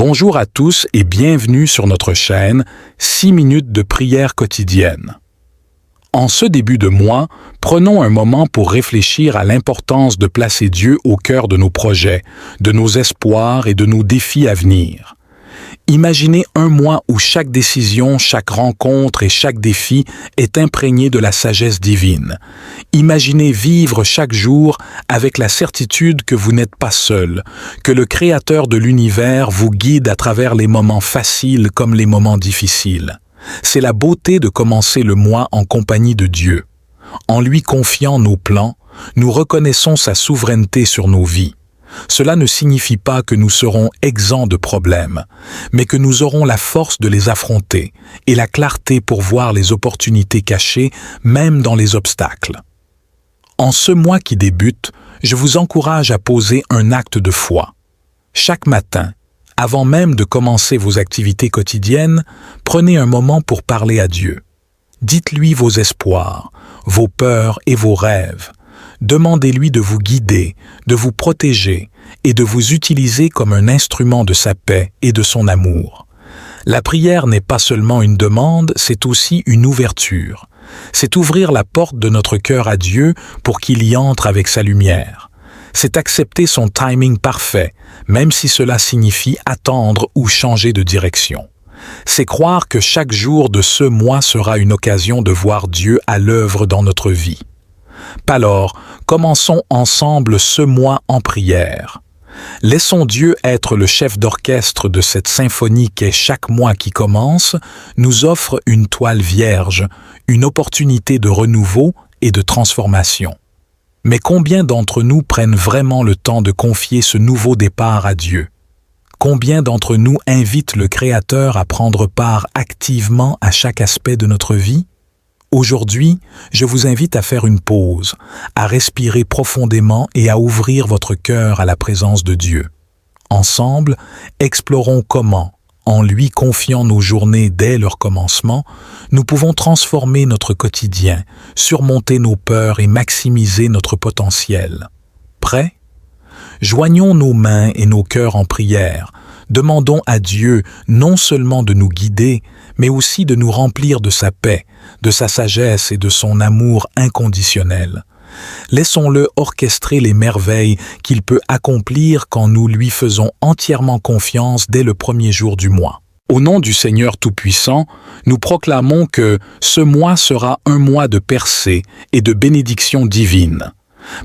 Bonjour à tous et bienvenue sur notre chaîne 6 minutes de prière quotidienne. En ce début de mois, prenons un moment pour réfléchir à l'importance de placer Dieu au cœur de nos projets, de nos espoirs et de nos défis à venir. Imaginez un mois où chaque décision, chaque rencontre et chaque défi est imprégné de la sagesse divine. Imaginez vivre chaque jour avec la certitude que vous n'êtes pas seul, que le Créateur de l'univers vous guide à travers les moments faciles comme les moments difficiles. C'est la beauté de commencer le mois en compagnie de Dieu. En lui confiant nos plans, nous reconnaissons sa souveraineté sur nos vies. Cela ne signifie pas que nous serons exempts de problèmes, mais que nous aurons la force de les affronter et la clarté pour voir les opportunités cachées, même dans les obstacles. En ce mois qui débute, je vous encourage à poser un acte de foi. Chaque matin, avant même de commencer vos activités quotidiennes, prenez un moment pour parler à Dieu. Dites-lui vos espoirs, vos peurs et vos rêves. Demandez-lui de vous guider, de vous protéger et de vous utiliser comme un instrument de sa paix et de son amour. La prière n'est pas seulement une demande, c'est aussi une ouverture. C'est ouvrir la porte de notre cœur à Dieu pour qu'il y entre avec sa lumière. C'est accepter son timing parfait, même si cela signifie attendre ou changer de direction. C'est croire que chaque jour de ce mois sera une occasion de voir Dieu à l'œuvre dans notre vie. Alors, commençons ensemble ce mois en prière. Laissons Dieu être le chef d'orchestre de cette symphonie qu'est chaque mois qui commence, nous offre une toile vierge, une opportunité de renouveau et de transformation. Mais combien d'entre nous prennent vraiment le temps de confier ce nouveau départ à Dieu? Combien d'entre nous invitent le Créateur à prendre part activement à chaque aspect de notre vie? Aujourd'hui, je vous invite à faire une pause, à respirer profondément et à ouvrir votre cœur à la présence de Dieu. Ensemble, explorons comment, en lui confiant nos journées dès leur commencement, nous pouvons transformer notre quotidien, surmonter nos peurs et maximiser notre potentiel. Prêts? Joignons nos mains et nos cœurs en prière. Demandons à Dieu non seulement de nous guider, mais aussi de nous remplir de sa paix, de sa sagesse et de son amour inconditionnel. Laissons-le orchestrer les merveilles qu'il peut accomplir quand nous lui faisons entièrement confiance dès le premier jour du mois. Au nom du Seigneur Tout-Puissant, nous proclamons que ce mois sera un mois de percée et de bénédiction divine.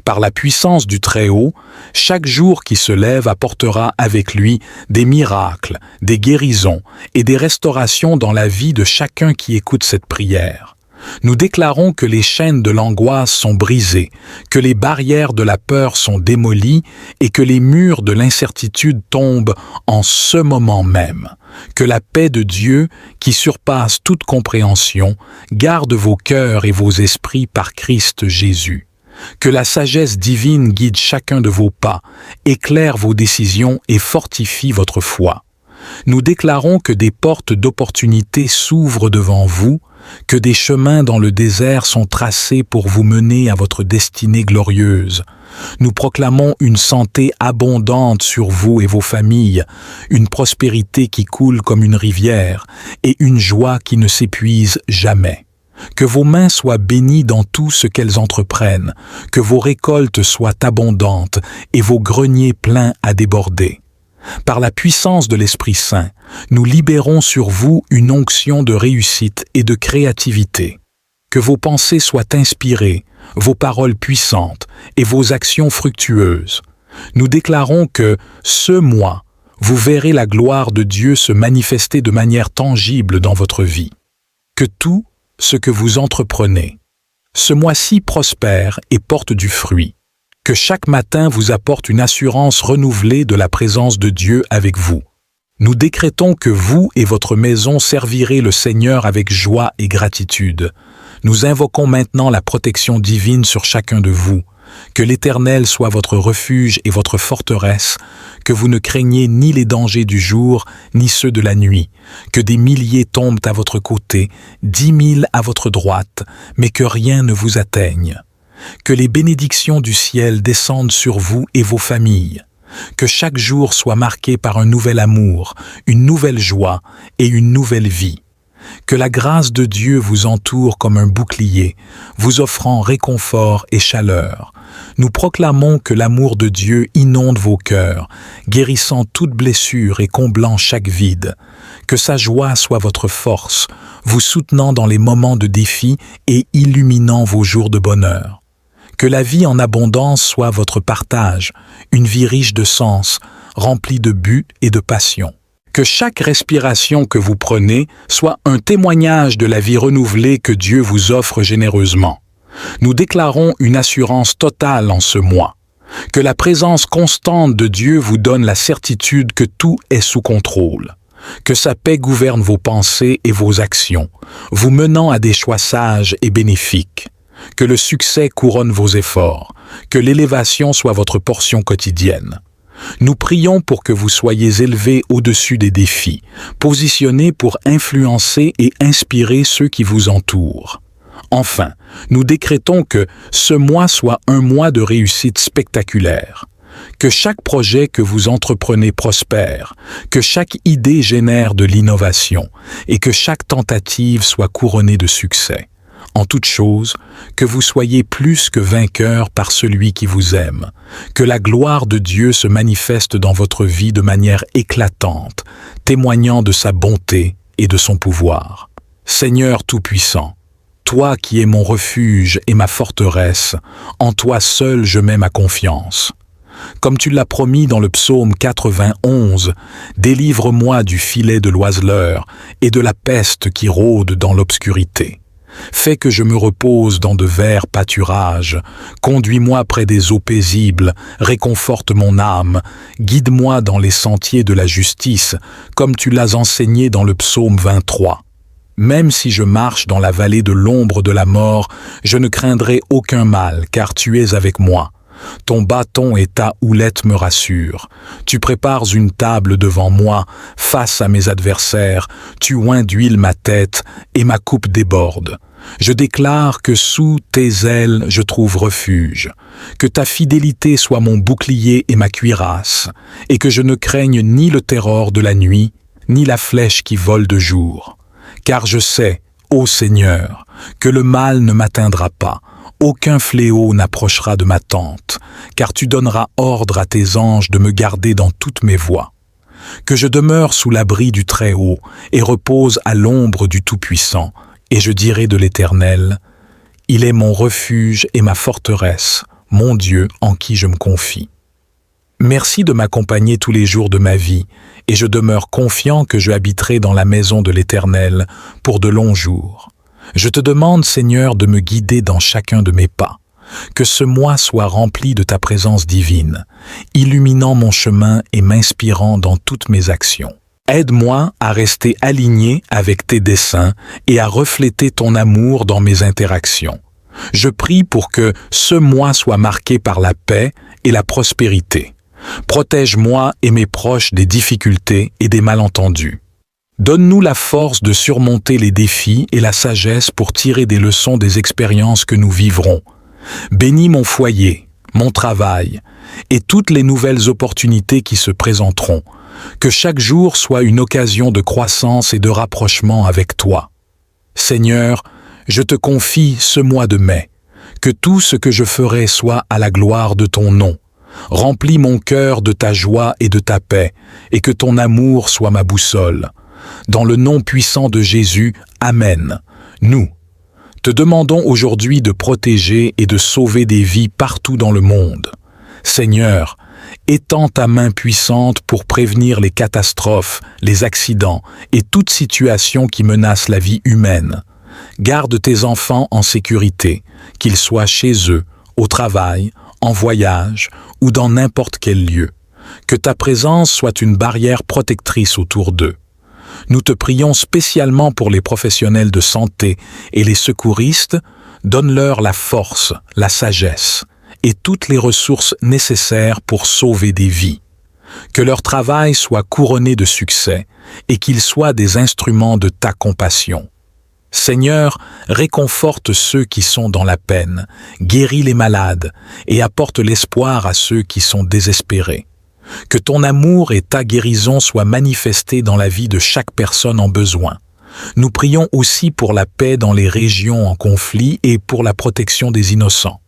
Par la puissance du Très-Haut, chaque jour qui se lève apportera avec lui des miracles, des guérisons et des restaurations dans la vie de chacun qui écoute cette prière. Nous déclarons que les chaînes de l'angoisse sont brisées, que les barrières de la peur sont démolies et que les murs de l'incertitude tombent en ce moment même. Que la paix de Dieu, qui surpasse toute compréhension, garde vos cœurs et vos esprits par Christ Jésus. Que la sagesse divine guide chacun de vos pas, éclaire vos décisions et fortifie votre foi. Nous déclarons que des portes d'opportunité s'ouvrent devant vous, que des chemins dans le désert sont tracés pour vous mener à votre destinée glorieuse. Nous proclamons une santé abondante sur vous et vos familles, une prospérité qui coule comme une rivière et une joie qui ne s'épuise jamais. Que vos mains soient bénies dans tout ce qu'elles entreprennent, que vos récoltes soient abondantes et vos greniers pleins à déborder. Par la puissance de l'Esprit Saint, nous libérons sur vous une onction de réussite et de créativité. Que vos pensées soient inspirées, vos paroles puissantes et vos actions fructueuses. Nous déclarons que, ce mois, vous verrez la gloire de Dieu se manifester de manière tangible dans votre vie. Que tout ce que vous entreprenez, ce mois-ci prospère et porte du fruit. Que chaque matin vous apporte une assurance renouvelée de la présence de Dieu avec vous. Nous décrétons que vous et votre maison servirez le Seigneur avec joie et gratitude. Nous invoquons maintenant la protection divine sur chacun de vous. Que l'Éternel soit votre refuge et votre forteresse, que vous ne craignez ni les dangers du jour, ni ceux de la nuit, que des milliers tombent à votre côté, 10 000 à votre droite, mais que rien ne vous atteigne. Que les bénédictions du ciel descendent sur vous et vos familles. Que chaque jour soit marqué par un nouvel amour, une nouvelle joie et une nouvelle vie. Que la grâce de Dieu vous entoure comme un bouclier, vous offrant réconfort et chaleur. Nous proclamons que l'amour de Dieu inonde vos cœurs, guérissant toute blessure et comblant chaque vide. Que sa joie soit votre force, vous soutenant dans les moments de défi et illuminant vos jours de bonheur. Que la vie en abondance soit votre partage, une vie riche de sens, remplie de buts et de passion. Que chaque respiration que vous prenez soit un témoignage de la vie renouvelée que Dieu vous offre généreusement. Nous déclarons une assurance totale en ce mois. Que la présence constante de Dieu vous donne la certitude que tout est sous contrôle. Que sa paix gouverne vos pensées et vos actions, vous menant à des choix sages et bénéfiques. Que le succès couronne vos efforts, que l'élévation soit votre portion quotidienne. Nous prions pour que vous soyez élevés au-dessus des défis, positionnés pour influencer et inspirer ceux qui vous entourent. Enfin, nous décrétons que ce mois soit un mois de réussite spectaculaire. Que chaque projet que vous entreprenez prospère, que chaque idée génère de l'innovation et que chaque tentative soit couronnée de succès. En toute chose, que vous soyez plus que vainqueurs par celui qui vous aime, que la gloire de Dieu se manifeste dans votre vie de manière éclatante, témoignant de sa bonté et de son pouvoir. Seigneur Tout-Puissant, toi qui es mon refuge et ma forteresse, en toi seul je mets ma confiance. Comme tu l'as promis dans le psaume 91, délivre-moi du filet de l'oiseleur et de la peste qui rôde dans l'obscurité. Fais que je me repose dans de verts pâturages, conduis-moi près des eaux paisibles, réconforte mon âme, guide-moi dans les sentiers de la justice, comme tu l'as enseigné dans le psaume 23. Même si je marche dans la vallée de l'ombre de la mort, je ne craindrai aucun mal, car tu es avec moi. Ton bâton et ta houlette me rassurent. Tu prépares une table devant moi, face à mes adversaires, tu oins d'huile ma tête, et ma coupe déborde. Je déclare que sous tes ailes je trouve refuge, que ta fidélité soit mon bouclier et ma cuirasse, et que je ne craigne ni le terror de la nuit, ni la flèche qui vole de jour. Car je sais, ô Seigneur, que le mal ne m'atteindra pas, aucun fléau n'approchera de ma tente, car tu donneras ordre à tes anges de me garder dans toutes mes voies. Que je demeure sous l'abri du Très-Haut et repose à l'ombre du Tout-Puissant, et je dirai de l'Éternel, « Il est mon refuge et ma forteresse, mon Dieu en qui je me confie. » Merci de m'accompagner tous les jours de ma vie, et je demeure confiant que je habiterai dans la maison de l'Éternel pour de longs jours. Je te demande, Seigneur, de me guider dans chacun de mes pas, que ce mois soit rempli de ta présence divine, illuminant mon chemin et m'inspirant dans toutes mes actions. Aide-moi à rester aligné avec tes desseins et à refléter ton amour dans mes interactions. Je prie pour que ce mois soit marqué par la paix et la prospérité. Protège-moi et mes proches des difficultés et des malentendus. Donne-nous la force de surmonter les défis et la sagesse pour tirer des leçons des expériences que nous vivrons. Bénis mon foyer, mon travail et toutes les nouvelles opportunités qui se présenteront. Que chaque jour soit une occasion de croissance et de rapprochement avec toi. Seigneur, je te confie ce mois de mai. Que tout ce que je ferai soit à la gloire de ton nom. Remplis mon cœur de ta joie et de ta paix, et que ton amour soit ma boussole. Dans le nom puissant de Jésus, Amen. Nous te demandons aujourd'hui de protéger et de sauver des vies partout dans le monde. Seigneur, étends ta main puissante pour prévenir les catastrophes, les accidents et toute situation qui menace la vie humaine. Garde tes enfants en sécurité, qu'ils soient chez eux, au travail, en voyage ou dans n'importe quel lieu. Que ta présence soit une barrière protectrice autour d'eux. Nous te prions spécialement pour les professionnels de santé et les secouristes, donne-leur la force, la sagesse et toutes les ressources nécessaires pour sauver des vies. Que leur travail soit couronné de succès et qu'ils soient des instruments de ta compassion. Seigneur, réconforte ceux qui sont dans la peine, guéris les malades et apporte l'espoir à ceux qui sont désespérés. Que ton amour et ta guérison soient manifestés dans la vie de chaque personne en besoin. Nous prions aussi pour la paix dans les régions en conflit et pour la protection des innocents.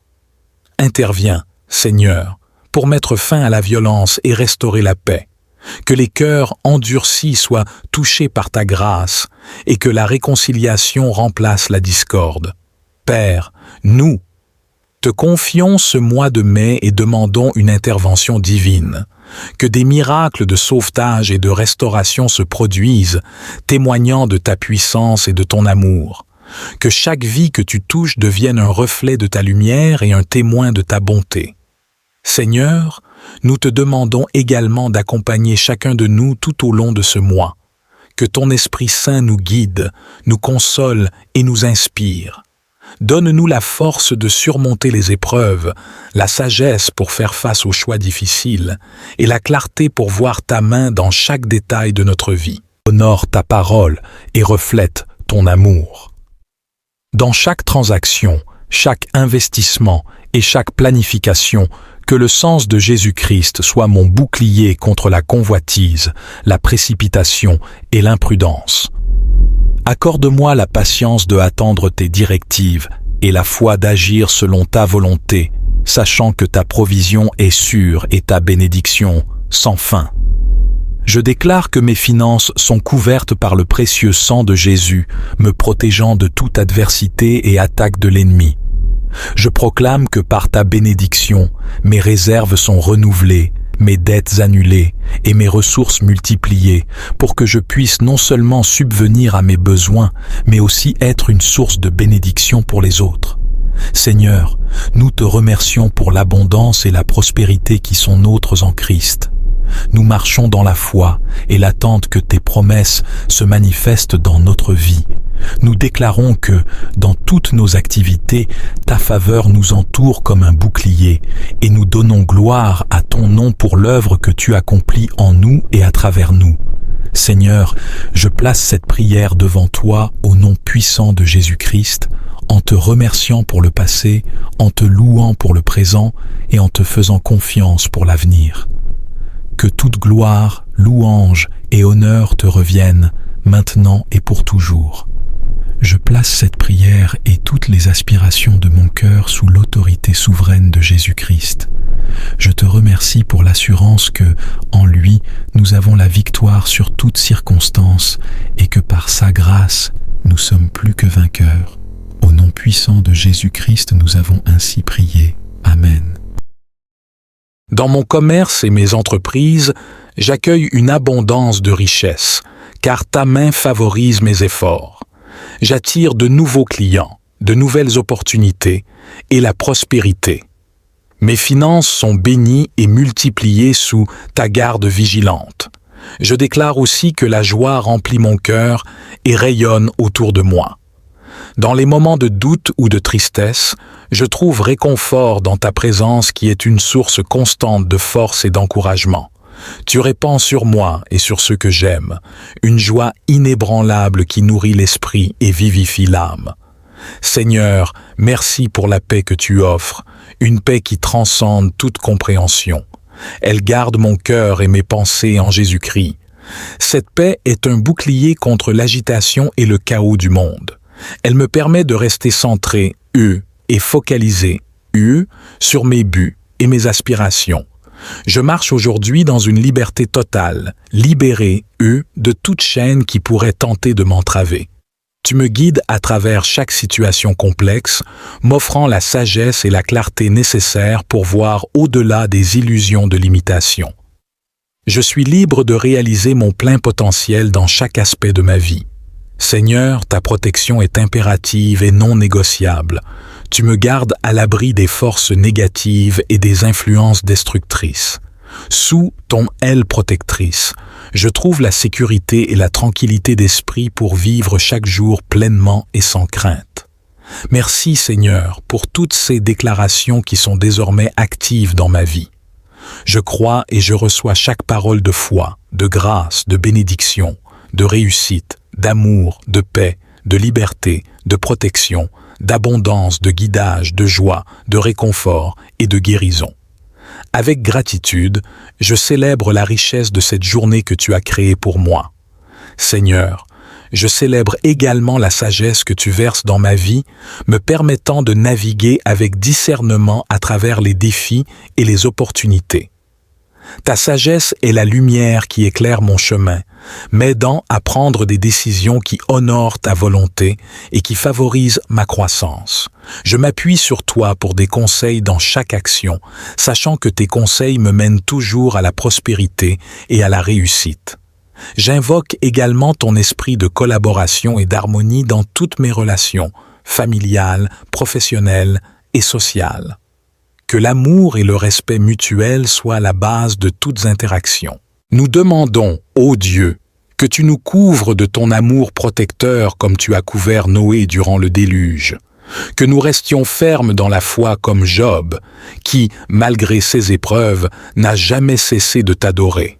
Interviens, Seigneur, pour mettre fin à la violence et restaurer la paix. Que les cœurs endurcis soient touchés par ta grâce et que la réconciliation remplace la discorde. Père, nous te confions ce mois de mai et demandons une intervention divine. Que des miracles de sauvetage et de restauration se produisent, témoignant de ta puissance et de ton amour. Que chaque vie que tu touches devienne un reflet de ta lumière et un témoin de ta bonté. Seigneur, nous te demandons également d'accompagner chacun de nous tout au long de ce mois. Que ton Esprit Saint nous guide, nous console et nous inspire. Donne-nous la force de surmonter les épreuves, la sagesse pour faire face aux choix difficiles et la clarté pour voir ta main dans chaque détail de notre vie. Honore ta parole et reflète ton amour. Dans chaque transaction, chaque investissement et chaque planification, que le sens de Jésus-Christ soit mon bouclier contre la convoitise, la précipitation et l'imprudence. Accorde-moi la patience de attendre tes directives et la foi d'agir selon ta volonté, sachant que ta provision est sûre et ta bénédiction sans fin. Je déclare que mes finances sont couvertes par le précieux sang de Jésus, me protégeant de toute adversité et attaque de l'ennemi. Je proclame que par ta bénédiction, mes réserves sont renouvelées, mes dettes annulées et mes ressources multipliées, pour que je puisse non seulement subvenir à mes besoins, mais aussi être une source de bénédiction pour les autres. Seigneur, nous te remercions pour l'abondance et la prospérité qui sont nôtres en Christ. Nous marchons dans la foi et l'attente que tes promesses se manifestent dans notre vie. Nous déclarons que, dans toutes nos activités, ta faveur nous entoure comme un bouclier et nous donnons gloire à ton nom pour l'œuvre que tu accomplis en nous et à travers nous. Seigneur, je place cette prière devant toi au nom puissant de Jésus-Christ, en te remerciant pour le passé, en te louant pour le présent et en te faisant confiance pour l'avenir. Que toute gloire, louange et honneur te reviennent, maintenant et pour toujours. Je place cette prière et toutes les aspirations de mon cœur sous l'autorité souveraine de Jésus-Christ. Je te remercie pour l'assurance que, en lui, nous avons la victoire sur toutes circonstances et que par sa grâce, nous sommes plus que vainqueurs. Au nom puissant de Jésus-Christ, nous avons ainsi prié. Amen. Dans mon commerce et mes entreprises, j'accueille une abondance de richesses, car ta main favorise mes efforts. J'attire de nouveaux clients, de nouvelles opportunités et la prospérité. Mes finances sont bénies et multipliées sous ta garde vigilante. Je déclare aussi que la joie remplit mon cœur et rayonne autour de moi. Dans les moments de doute ou de tristesse, je trouve réconfort dans ta présence qui est une source constante de force et d'encouragement. Tu répands sur moi et sur ceux que j'aime, une joie inébranlable qui nourrit l'esprit et vivifie l'âme. Seigneur, merci pour la paix que tu offres, une paix qui transcende toute compréhension. Elle garde mon cœur et mes pensées en Jésus-Christ. Cette paix est un bouclier contre l'agitation et le chaos du monde. Elle me permet de rester centré, et focalisé, sur mes buts et mes aspirations. Je marche aujourd'hui dans une liberté totale, libéré, de toute chaîne qui pourrait tenter de m'entraver. Tu me guides à travers chaque situation complexe, m'offrant la sagesse et la clarté nécessaires pour voir au-delà des illusions de l'imitation. Je suis libre de réaliser mon plein potentiel dans chaque aspect de ma vie. Seigneur, ta protection est impérative et non négociable. Tu me gardes à l'abri des forces négatives et des influences destructrices. Sous ton aile protectrice, je trouve la sécurité et la tranquillité d'esprit pour vivre chaque jour pleinement et sans crainte. Merci Seigneur pour toutes ces déclarations qui sont désormais actives dans ma vie. Je crois et je reçois chaque parole de foi, de grâce, de bénédiction, de réussite, d'amour, de paix, de liberté, de protection, d'abondance, de guidage, de joie, de réconfort et de guérison. Avec gratitude, je célèbre la richesse de cette journée que tu as créée pour moi. Seigneur, je célèbre également la sagesse que tu verses dans ma vie, me permettant de naviguer avec discernement à travers les défis et les opportunités. Ta sagesse est la lumière qui éclaire mon chemin, m'aidant à prendre des décisions qui honorent ta volonté et qui favorisent ma croissance. Je m'appuie sur toi pour des conseils dans chaque action, sachant que tes conseils me mènent toujours à la prospérité et à la réussite. J'invoque également ton esprit de collaboration et d'harmonie dans toutes mes relations, familiales, professionnelles et sociales. Que l'amour et le respect mutuel soient la base de toutes interactions. Nous demandons, ô Dieu, que tu nous couvres de ton amour protecteur comme tu as couvert Noé durant le déluge, que nous restions fermes dans la foi comme Job, qui, malgré ses épreuves, n'a jamais cessé de t'adorer.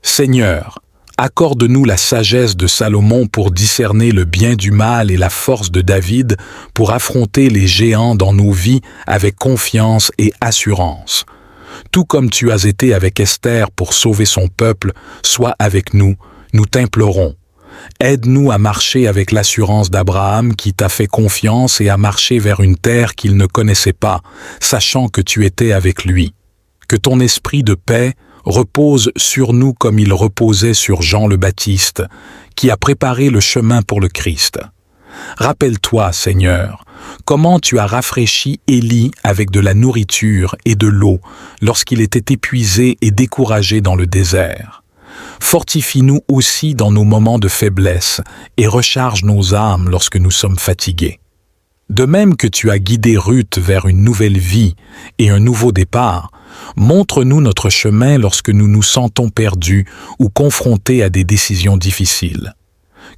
Seigneur, accorde-nous la sagesse de Salomon pour discerner le bien du mal et la force de David pour affronter les géants dans nos vies avec confiance et assurance. Tout comme tu as été avec Esther pour sauver son peuple, sois avec nous, nous t'implorons. Aide-nous à marcher avec l'assurance d'Abraham qui t'a fait confiance et à marcher vers une terre qu'il ne connaissait pas, sachant que tu étais avec lui. Que ton esprit de paix repose sur nous comme il reposait sur Jean le Baptiste, qui a préparé le chemin pour le Christ. Rappelle-toi, Seigneur, comment tu as rafraîchi Élie avec de la nourriture et de l'eau lorsqu'il était épuisé et découragé dans le désert. Fortifie-nous aussi dans nos moments de faiblesse et recharge nos âmes lorsque nous sommes fatigués. De même que tu as guidé Ruth vers une nouvelle vie et un nouveau départ, montre-nous notre chemin lorsque nous nous sentons perdus ou confrontés à des décisions difficiles.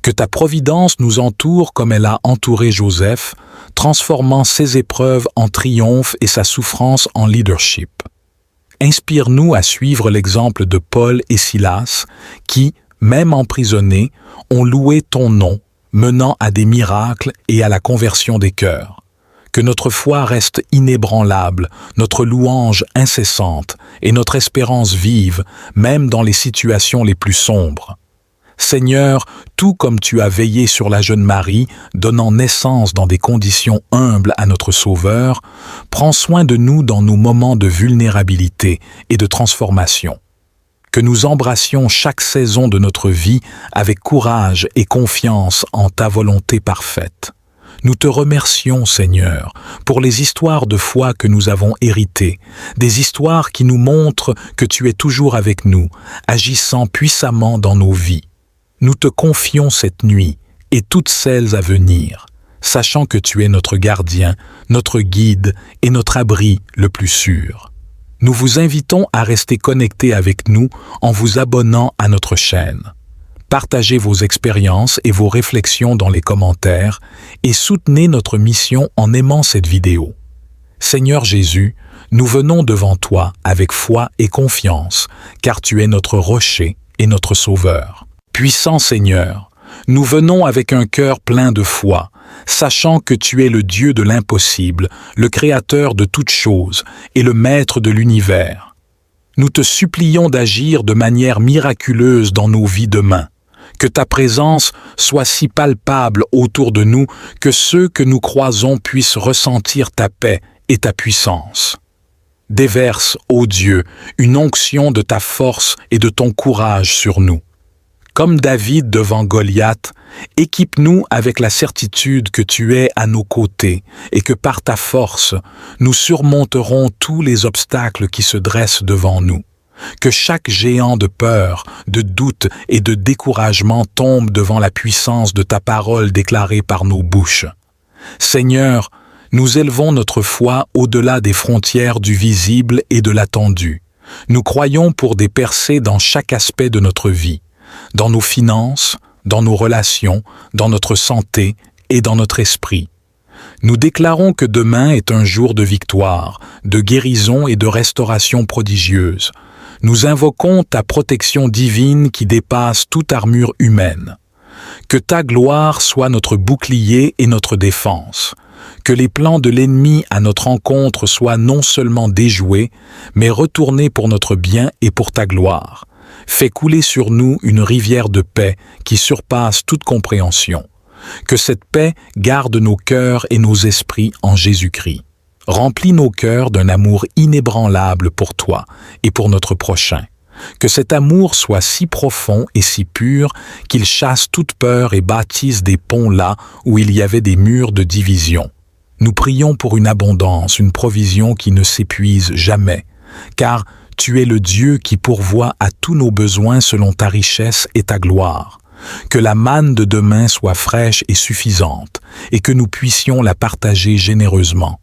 Que ta providence nous entoure comme elle a entouré Joseph, transformant ses épreuves en triomphe et sa souffrance en leadership. Inspire-nous à suivre l'exemple de Paul et Silas qui, même emprisonnés, ont loué ton nom, menant à des miracles et à la conversion des cœurs. Que notre foi reste inébranlable, notre louange incessante et notre espérance vive, même dans les situations les plus sombres. Seigneur, tout comme tu as veillé sur la jeune Marie, donnant naissance dans des conditions humbles à notre Sauveur, prends soin de nous dans nos moments de vulnérabilité et de transformation. Que nous embrassions chaque saison de notre vie avec courage et confiance en ta volonté parfaite. Nous te remercions, Seigneur, pour les histoires de foi que nous avons héritées, des histoires qui nous montrent que tu es toujours avec nous, agissant puissamment dans nos vies. Nous te confions cette nuit et toutes celles à venir, sachant que tu es notre gardien, notre guide et notre abri le plus sûr. Nous vous invitons à rester connectés avec nous en vous abonnant à notre chaîne. Partagez vos expériences et vos réflexions dans les commentaires et soutenez notre mission en aimant cette vidéo. Seigneur Jésus, nous venons devant toi avec foi et confiance, car tu es notre rocher et notre sauveur. Puissant Seigneur, nous venons avec un cœur plein de foi, sachant que tu es le Dieu de l'impossible, le Créateur de toutes choses et le Maître de l'univers. Nous te supplions d'agir de manière miraculeuse dans nos vies demain. Que ta présence soit si palpable autour de nous que ceux que nous croisons puissent ressentir ta paix et ta puissance. Déverse, ô Dieu, une onction de ta force et de ton courage sur nous. Comme David devant Goliath, équipe-nous avec la certitude que tu es à nos côtés et que par ta force, nous surmonterons tous les obstacles qui se dressent devant nous. Que chaque géant de peur, de doute et de découragement tombe devant la puissance de ta parole déclarée par nos bouches. Seigneur, nous élevons notre foi au-delà des frontières du visible et de l'attendu. Nous croyons pour des percées dans chaque aspect de notre vie, dans nos finances, dans nos relations, dans notre santé et dans notre esprit. Nous déclarons que demain est un jour de victoire, de guérison et de restauration prodigieuse. Nous invoquons ta protection divine qui dépasse toute armure humaine. Que ta gloire soit notre bouclier et notre défense. Que les plans de l'ennemi à notre encontre soient non seulement déjoués, mais retournés pour notre bien et pour ta gloire. Fais couler sur nous une rivière de paix qui surpasse toute compréhension. Que cette paix garde nos cœurs et nos esprits en Jésus-Christ. Remplis nos cœurs d'un amour inébranlable pour toi et pour notre prochain. Que cet amour soit si profond et si pur qu'il chasse toute peur et bâtisse des ponts là où il y avait des murs de division. Nous prions pour une abondance, une provision qui ne s'épuise jamais, car tu es le Dieu qui pourvoit à tous nos besoins selon ta richesse et ta gloire. Que la manne de demain soit fraîche et suffisante, et que nous puissions la partager généreusement.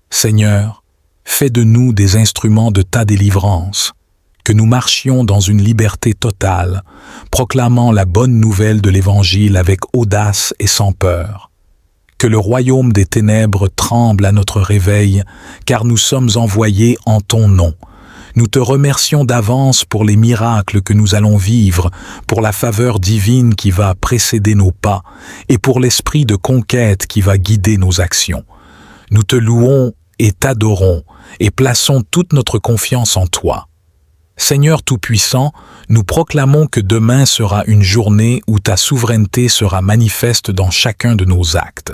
Seigneur, fais de nous des instruments de ta délivrance, que nous marchions dans une liberté totale, proclamant la bonne nouvelle de l'Évangile avec audace et sans peur. Que le royaume des ténèbres tremble à notre réveil, car nous sommes envoyés en ton nom. Nous te remercions d'avance pour les miracles que nous allons vivre, pour la faveur divine qui va précéder nos pas, et pour l'esprit de conquête qui va guider nos actions. Nous te louons et t'adorons, et plaçons toute notre confiance en toi. Seigneur Tout-Puissant, nous proclamons que demain sera une journée où ta souveraineté sera manifeste dans chacun de nos actes.